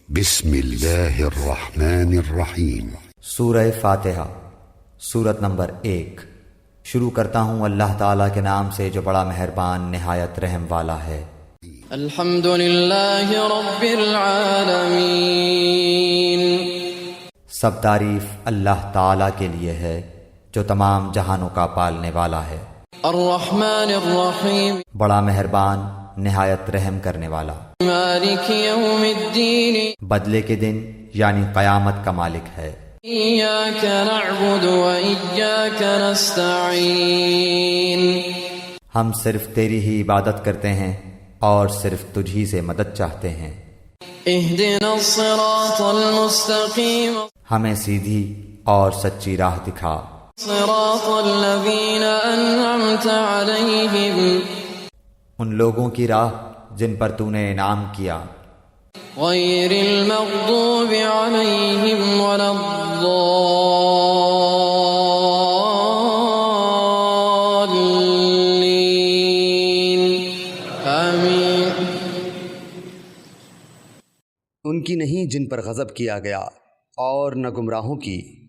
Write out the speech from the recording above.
بسم اللہ الرحمن الرحیم۔ سورہ فاتحہ، سورت نمبر 1۔ شروع کرتا ہوں اللہ تعالیٰ کے نام سے جو بڑا مہربان نہایت رحم والا ہے۔ الحمد للہ رب العالمین، سب تعریف اللہ تعالیٰ کے لیے ہے جو تمام جہانوں کا پالنے والا ہے۔ الرحمن الرحیم، بڑا مہربان نہایت رحم کرنے والا۔ مالک یوم الدین، بدلے کے دن یعنی قیامت کا مالک ہے۔ ایاک نعبد و ایاک نستعین، ہم صرف تیری ہی عبادت کرتے ہیں اور صرف تجھ ہی سے مدد چاہتے ہیں۔ اہدنا الصراط المستقیم، ہمیں سیدھی اور سچی راہ دکھا۔ صراط الذین انعمت علیہم، ان لوگوں کی راہ جن پر تو نے انعام کیا، غیر المغضوب علیہم ولا الضالین، آمین۔ ان کی نہیں جن پر غضب کیا گیا اور نہ گمراہوں کی